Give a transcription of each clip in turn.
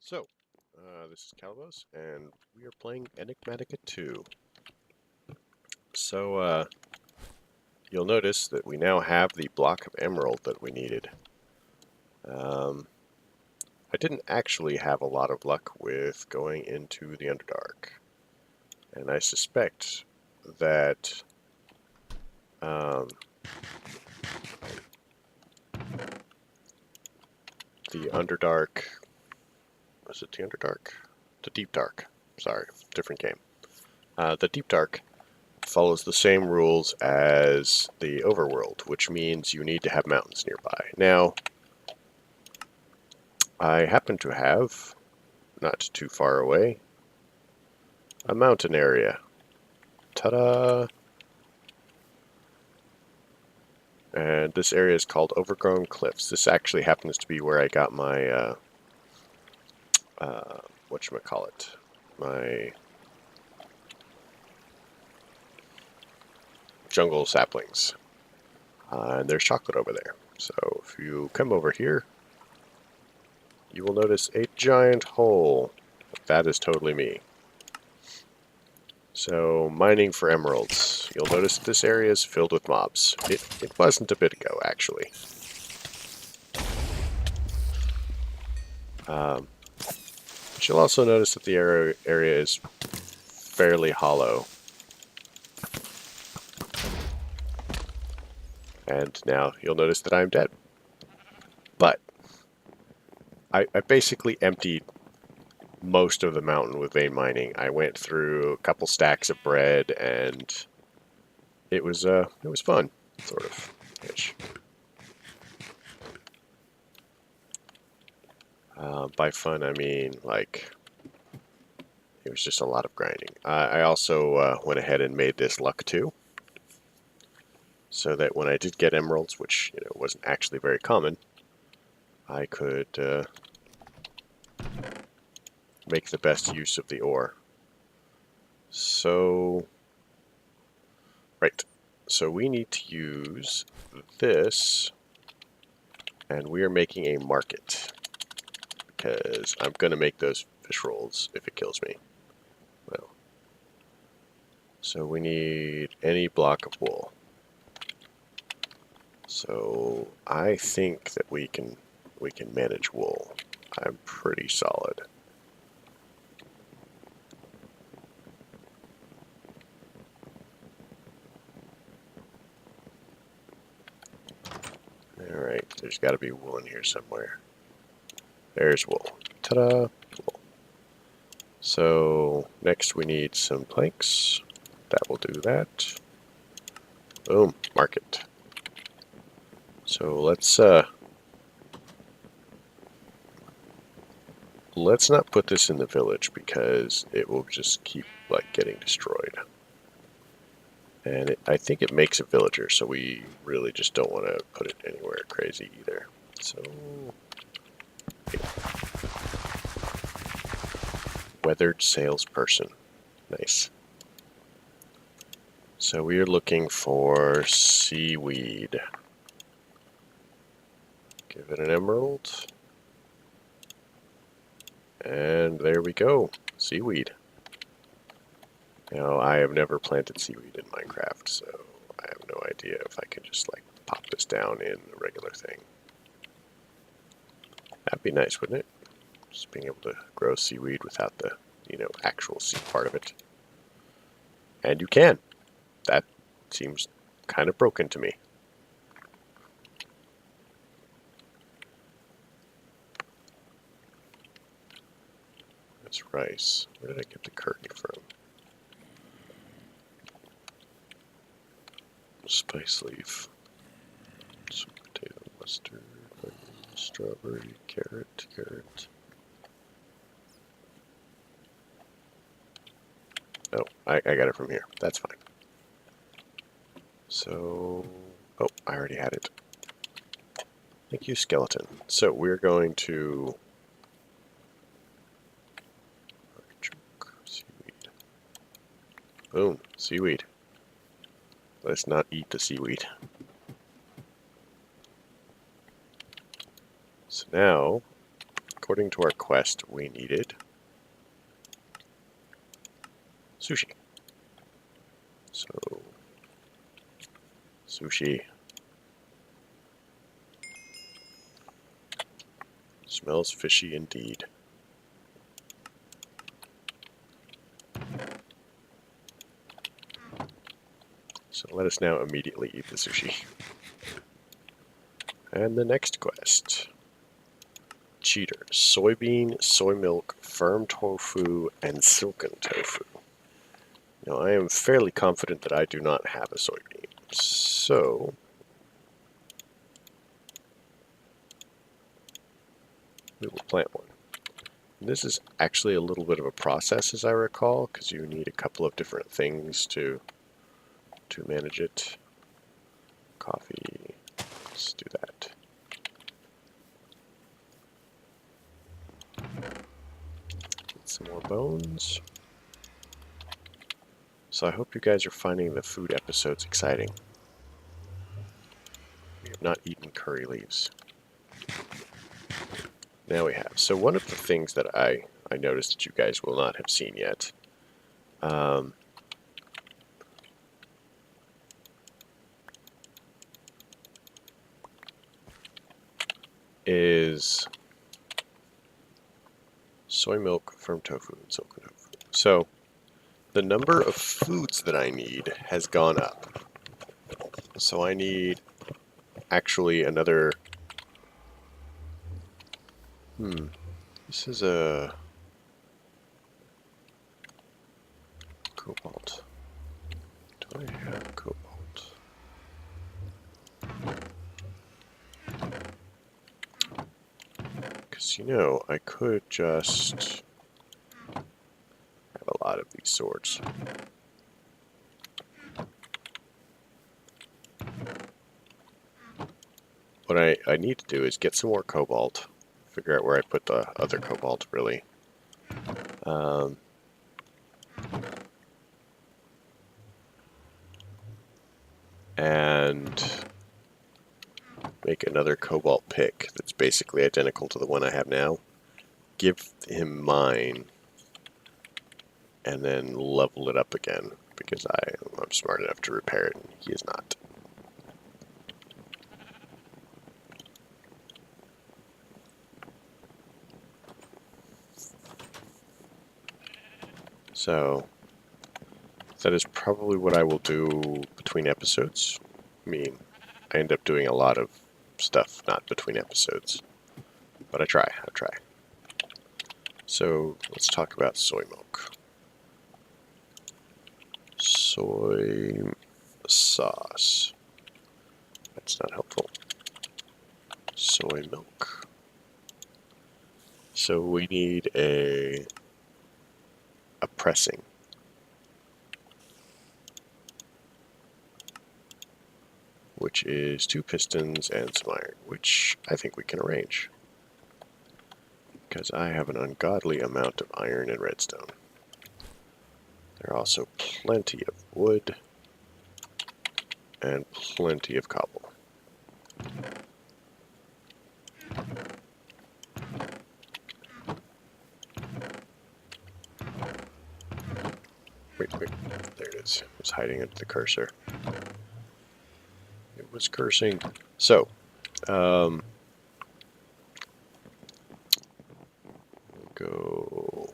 So, this is Calibos, and we are playing Enigmatica 2. So, you'll notice that we now have the block of emerald that we needed. I didn't actually have a lot of luck with going into the Underdark, and I suspect that the Underdark... Was it the Underdark? The Deep Dark. Sorry, different game. The Deep Dark follows the same rules as the overworld, which means you need to have mountains nearby. Now, I happen to have, not too far away, a mountain area. Ta-da! And this area is called Overgrown Cliffs. This actually happens to be where I got my, whatchamacallit, my jungle saplings. And there's chocolate over there. So if you come over here, you will notice a giant hole. That is totally me. So, mining for emeralds. You'll notice this area is filled with mobs. It wasn't a bit ago, actually. But you'll also notice that the area is fairly hollow. And now you'll notice that I'm dead. But I basically emptied most of the mountain with vein mining. I went through a couple stacks of bread, and it was fun, sort of ish. By fun, I mean like it was just a lot of grinding. I also went ahead and made this luck 2, so that when I did get emeralds, which wasn't actually very common, I could make the best use of the ore. So, right. So we need to use this, and we are making a market, because I'm going to make those fish rolls if it kills me. Well, so we need any block of wool. So I think that we can manage wool. I'm pretty solid. Alright, there's got to be wool in here somewhere. There's wool. Ta-da! Wool. So next we need some planks. That will do that. Boom, market. So let's not put this in the village, because it will just keep getting destroyed. And I think it makes a villager, so we really just don't want to put it anywhere crazy either. So, yeah. Weathered salesperson. Nice. So we are looking for seaweed. Give it an emerald. And there we go. Seaweed. Now, I have never planted seaweed in Minecraft, so I have no idea if I can just pop this down in a regular thing. That'd be nice, wouldn't it? Just being able to grow seaweed without the, actual seed part of it. And you can. That seems kind of broken to me. That's rice. Where did I get the curtain from? Spice leaf. Sweet potato, mustard, strawberry, carrot. Oh, I got it from here. That's fine. So, oh, I already had it. Thank you, skeleton. So we're going to seaweed. Boom, seaweed. Let's not eat the seaweed. So now according to our quest, we needed sushi. So, sushi. Smells fishy indeed. So let us now immediately eat the sushi. And the next quest. Cheater. Soybean, soy milk, firm tofu, and silken tofu. Now I am fairly confident that I do not have a soybean. So we will plant one. And this is actually a little bit of a process, as I recall, because you need a couple of different things to manage it. Coffee. Let's do that. Get some more bones. So I hope you guys are finding the food episodes exciting. We have not eaten curry leaves. Now we have. So one of the things that I noticed that you guys will not have seen yet is soy milk, firm tofu, and silken tofu. So the number of foods that I need has gone up. So I need actually another... This is a cobalt. Do I have cobalt? Because, you know, I could just have a lot of these swords. What I need to do is get some more cobalt. Figure out where I put the other cobalt, really. And make another cobalt pick that's basically identical to the one I have now. Give him mine, and then level it up again, because I'm smart enough to repair it, and he is not. So that is probably what I will do between episodes. I mean, I end up doing a lot of stuff not between episodes, but I try. So let's talk about soy milk. Soy sauce. That's not helpful. Soy milk. So we need a pressing. Which is 2 pistons and some iron, which I think we can arrange. Because I have an ungodly amount of iron and redstone. There are also plenty of wood and plenty of cobble. Wait, there it is. It was hiding under the cursor. It was cursing. So, go.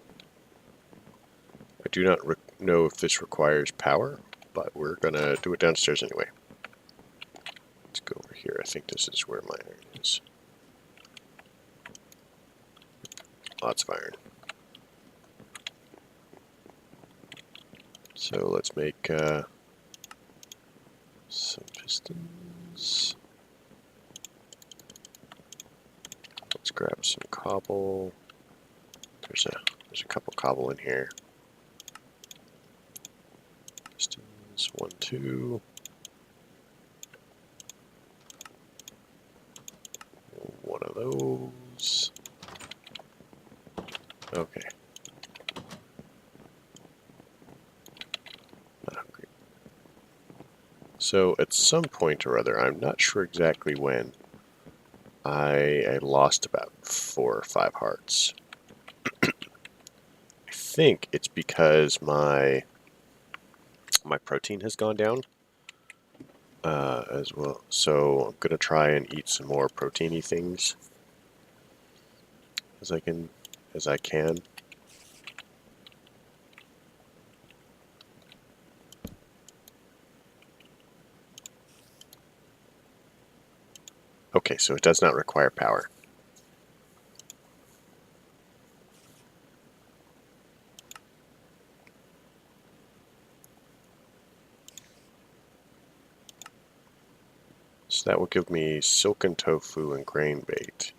I do not know if this requires power, but we're gonna do it downstairs anyway. Let's go over here. I think this is where my iron is. Lots of iron. So let's make some pistons. Let's grab some cobble. There's a couple cobble in here. Pistons, 1, 2. One of those. Okay. Not hungry. So at some point or other, I'm not sure exactly when, I lost about 4 or 5 hearts. I think it's because my protein has gone down as well. So I'm gonna try and eat some more proteiny things as I can. Okay, so it does not require power. So that will give me silken tofu and grain bait.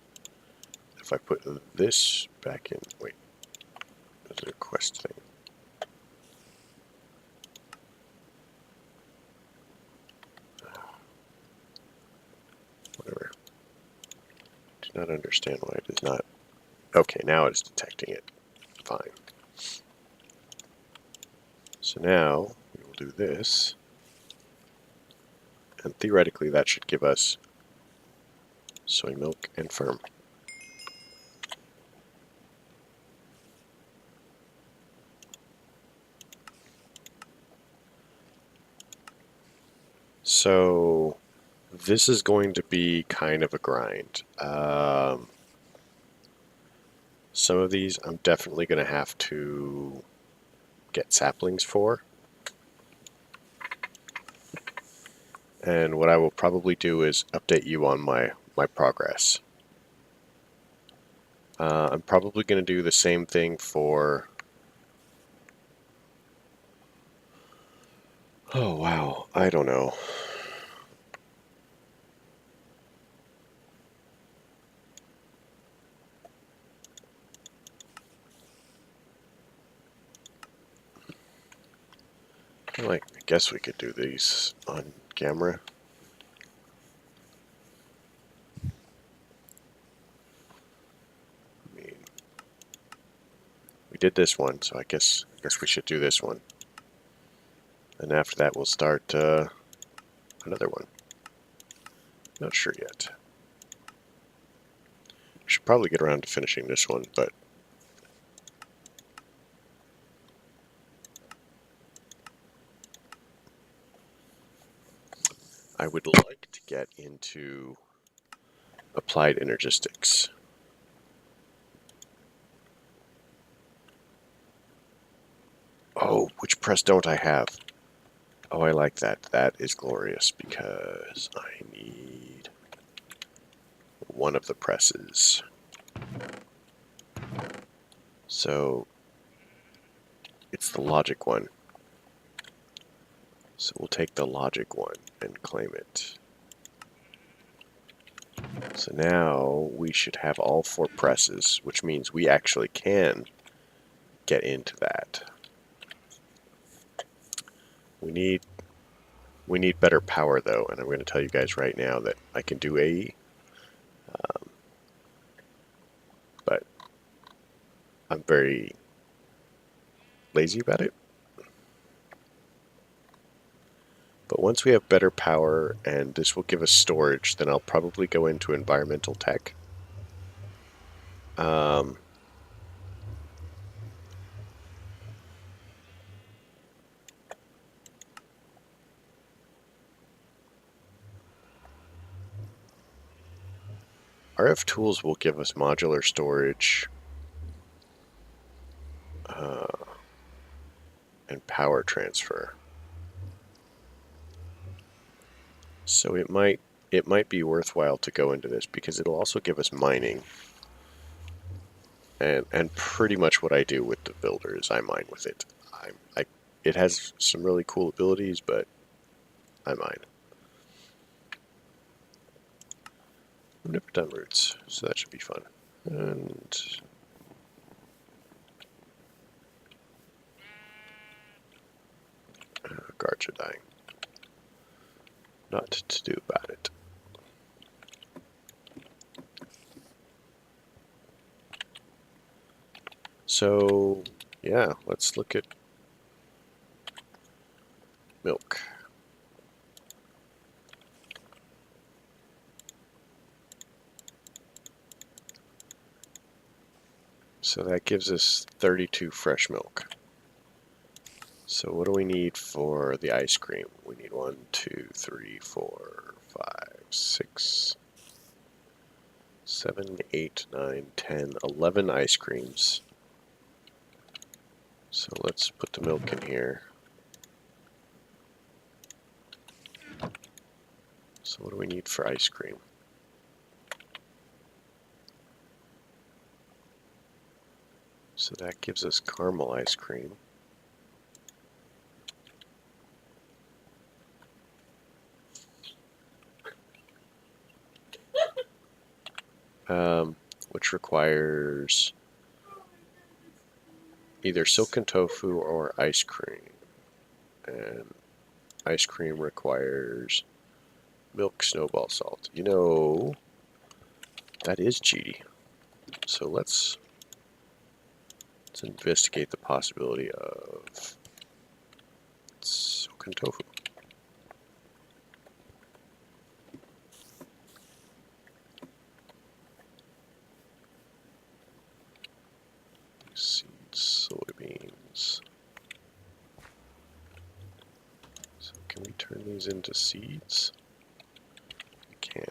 If I put this back in, wait, there's a quest thing. Whatever. Do not understand why it is not. Okay, now it's detecting it. Fine. So now we will do this. And theoretically that should give us soy milk and firm. So this is going to be kind of a grind. Some of these I'm definitely going to have to get saplings for. And what I will probably do is update you on my progress. I'm probably going to do the same thing for... Oh, wow. I don't know. I guess we could do these on camera. I mean, we did this one, so I guess we should do this one. And after that, we'll start another one. Not sure yet. Should probably get around to finishing this one, but I would like to get into applied energistics. Oh, which press don't I have? Oh, I like that. That is glorious because I need one of the presses. So it's the logic one. So we'll take the logic one and claim it. So now we should have all 4 presses, which means we actually can get into that. We need better power though, and I'm going to tell you guys right now that I can do AE, but I'm very lazy about it. But once we have better power, and this will give us storage, then I'll probably go into environmental tech. RF tools will give us modular storage and power transfer. So it might be worthwhile to go into this because it'll also give us mining. And pretty much what I do with the builder is I mine with it. It has some really cool abilities, but I mine. I've never done roots, so that should be fun. And guards are dying. Not to do about it. So, yeah, let's look at milk. So that gives us 32 fresh milk. So what do we need for the ice cream? We need 1, 2, 3, 4, 5, 6, 7, 8, 9, 10, 11 ice creams. So let's put the milk in here. So what do we need for ice cream? So that gives us caramel ice cream. Which requires either silken tofu or ice cream. And ice cream requires milk snowball salt. You know, that is cheaty. So let's investigate the possibility of silken tofu. Seeds, soybeans. So can we turn these into seeds? We can.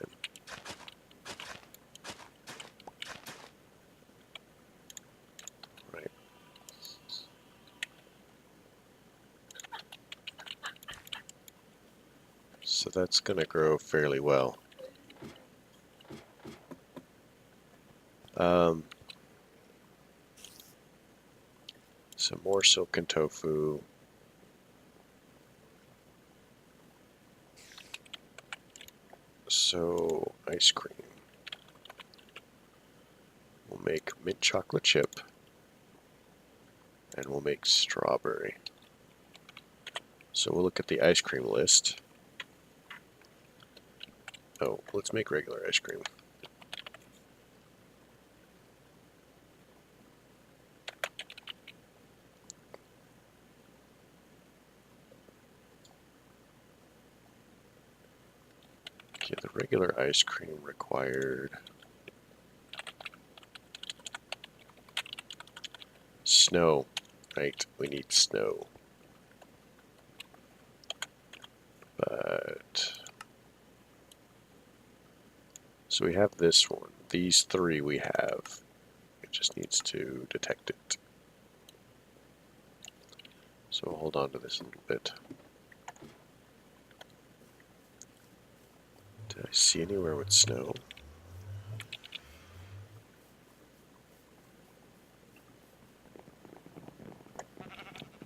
Right. So that's going to grow fairly well. Some more silken tofu. So, ice cream. We'll make mint chocolate chip. And we'll make strawberry. So we'll look at the ice cream list. Oh, let's make regular ice cream. Okay, the regular ice cream required snow. Right, we need snow. But so we have this one. These three we have. It just needs to detect it. So we'll hold on to this a little bit. Did I see anywhere with snow?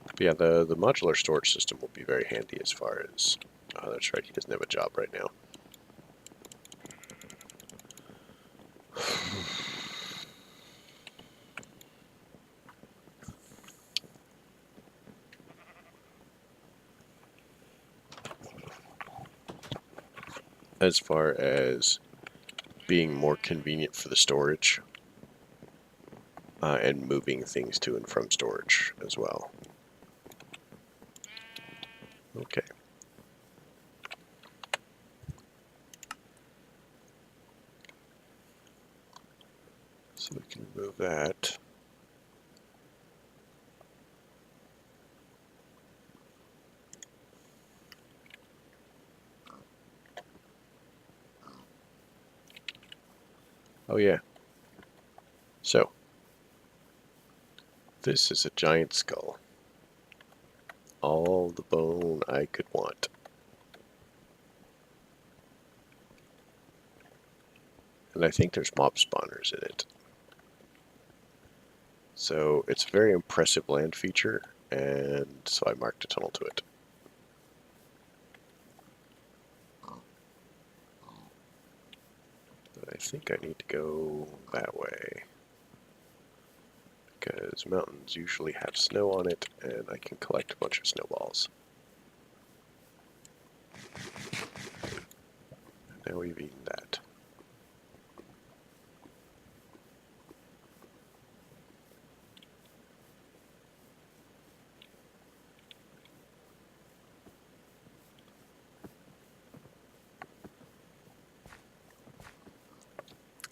But yeah, the modular storage system will be very handy as far as... Oh, that's right, he doesn't have a job right now. As far as being more convenient for the storage and moving things to and from storage as well. Okay. So we can move that. Oh yeah. So, this is a giant skull. All the bone I could want. And I think there's mob spawners in it. So it's a very impressive land feature, and so I marked a tunnel to it. But I think I need to go that way, because mountains usually have snow on it, and I can collect a bunch of snowballs. Now we've eaten that.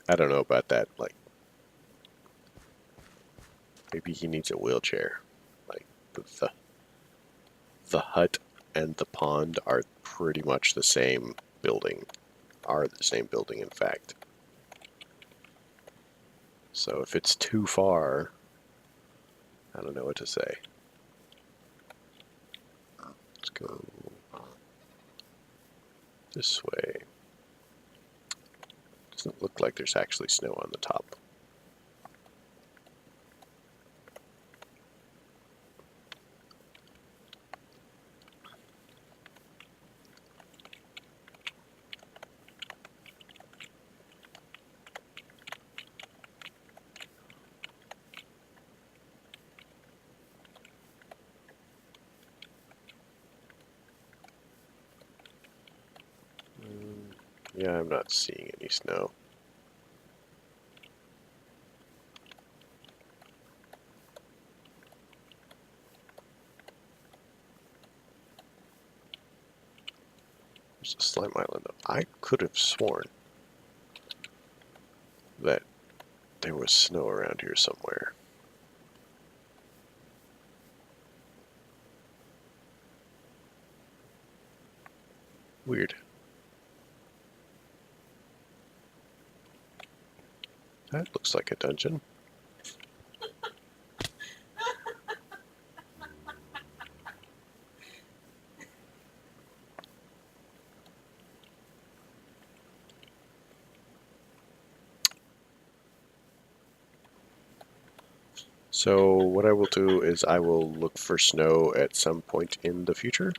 I don't know about that, like, Maybe he needs a wheelchair. Like, the hut and the pond are pretty much the same building. Are the same building, in fact. So if it's too far, I don't know what to say. Let's go this way. Doesn't look like there's actually snow on the top. Yeah, I'm not seeing any snow. There's a slime island. I could have sworn that there was snow around here somewhere. Weird. That looks like a dungeon. So what I will do is I will look for snow at some point in the future.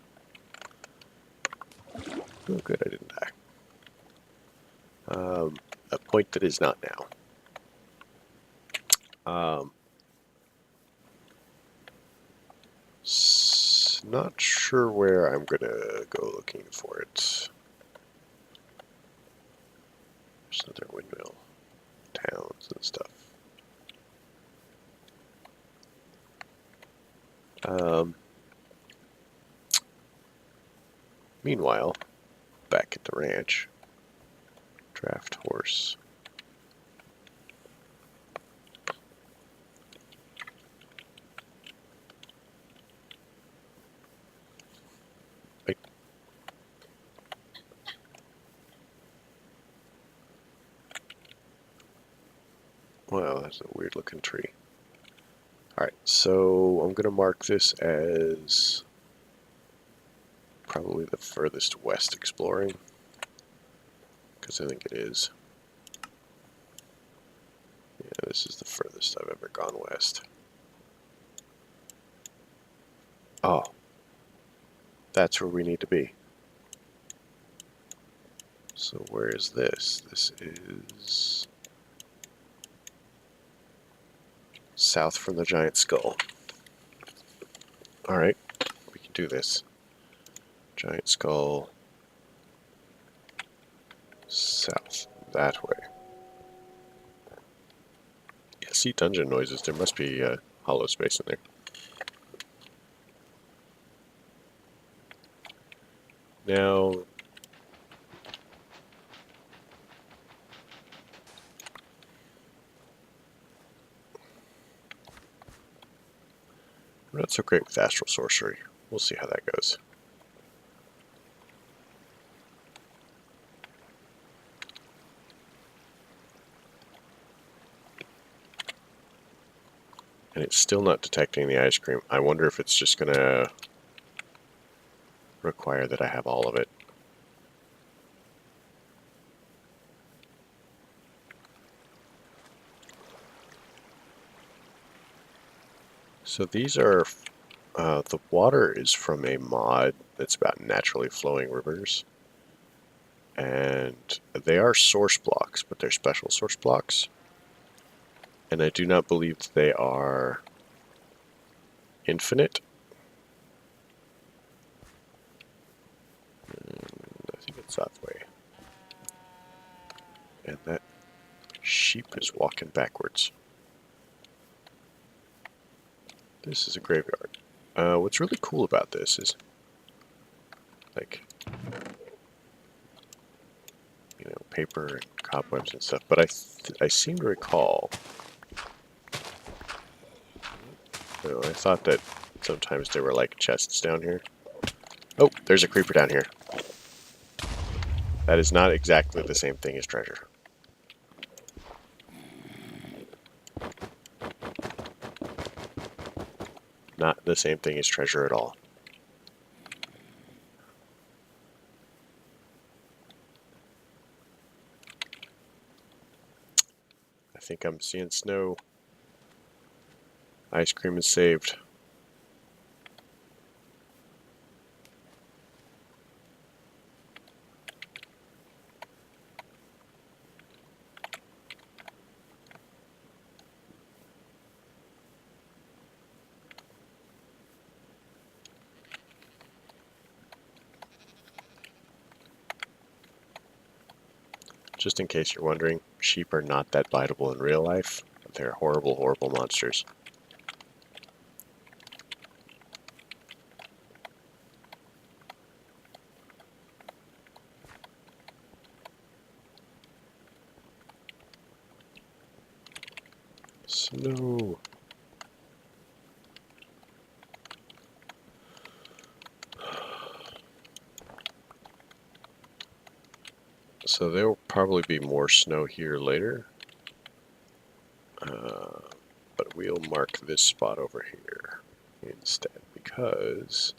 Oh, good, I didn't die. A point that is not now. Not sure where I'm gonna go looking for it. There's another windmill, towns and stuff. Meanwhile, back at the ranch, draft horse. Wow, that's a weird looking tree. Alright, so I'm going to mark this as probably the furthest west exploring, because I think it is. Yeah, this is the furthest I've ever gone west. Oh, that's where we need to be. So where is this? This is south from the giant skull. Alright, we can do this. Giant skull, south, that way. Yeah, see dungeon noises. There must be a hollow space in there. Now, I'm not so great with astral sorcery. We'll see how that goes. And it's still not detecting the ice cream. I wonder if it's just going to require that I have all of it. So these are, the water is from a mod that's about naturally flowing rivers. And they are source blocks, but they're special source blocks. And I do not believe they are infinite. I think it's that way. And that sheep is walking backwards. This is a graveyard. What's really cool about this is, like, you know, paper and cobwebs and stuff, but I seem to recall Oh, I thought that sometimes there were like chests down here. Oh, there's a creeper down here. That is not exactly the same thing as treasure. Not the same thing as treasure at all. I think I'm seeing snow. Ice cream is saved. Just in case you're wondering, sheep are not that biteable in real life. They're horrible, horrible monsters. Snow. So there will probably be more snow here later. But we'll mark this spot over here instead because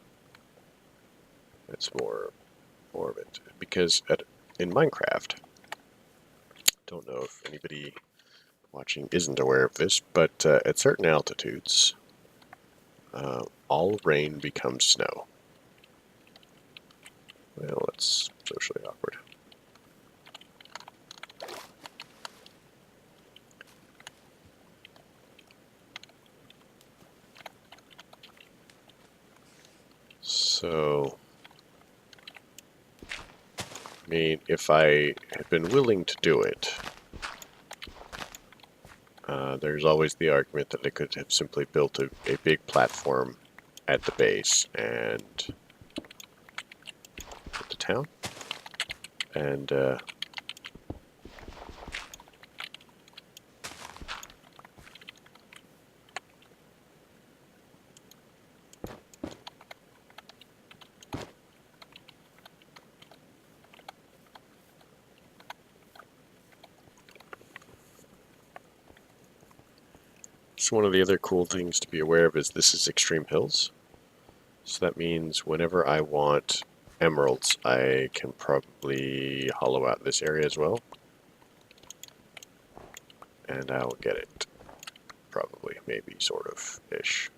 it's more of it. Because in Minecraft, don't know if anybody watching isn't aware of this, but at certain altitudes, all rain becomes snow. Well, that's socially awkward. So, I mean, if I had been willing to do it, there's always the argument that they could have simply built a big platform at the base and put the town. And so one of the other cool things to be aware of is this is Extreme Hills. So that means whenever I want emeralds, I can probably hollow out this area as well. And I'll get it. Probably, maybe, sort of, ish.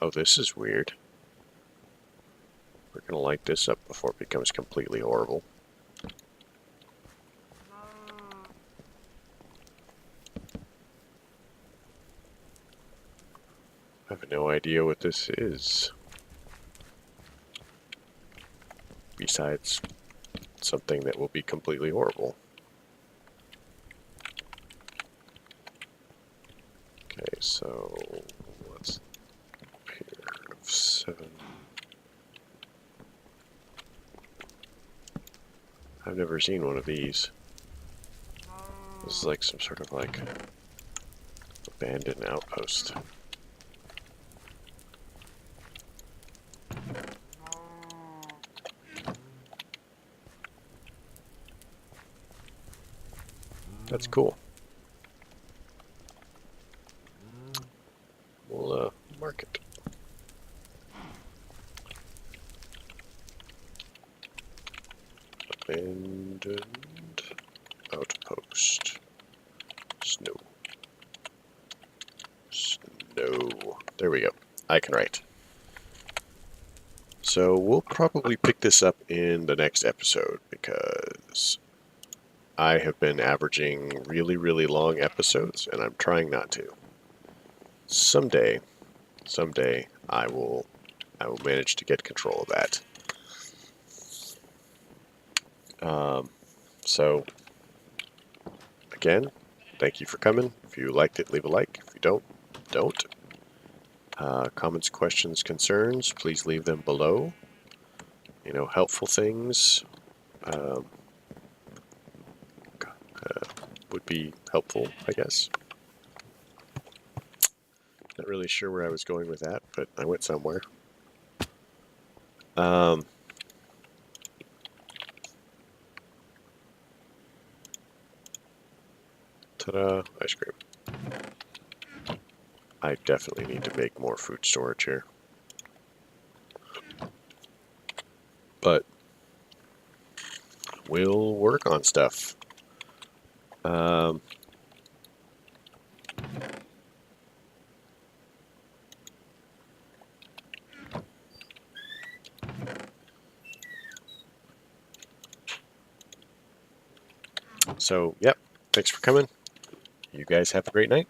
Oh, this is weird. We're gonna light this up before it becomes completely horrible. I have no idea what this is. Besides something that will be completely horrible. Okay, so what's here of 7? I've never seen one of these. This is like some sort of like abandoned outpost. That's cool. We'll mark it. Abandoned outpost. Snow. Snow. There we go. I can write. So we'll probably pick this up in the next episode because I have been averaging really, really long episodes and I'm trying not to. Someday I will manage to get control of that. So again, thank you for coming. If you liked it, leave a like. If you don't. Comments, questions, concerns, please leave them below. You know, helpful things would be helpful, I guess. Not really sure where I was going with that, but I went somewhere. Ta-da, ice cream. I definitely need to make more food storage here. But we'll work on stuff. So, yep, thanks for coming. You guys have a great night.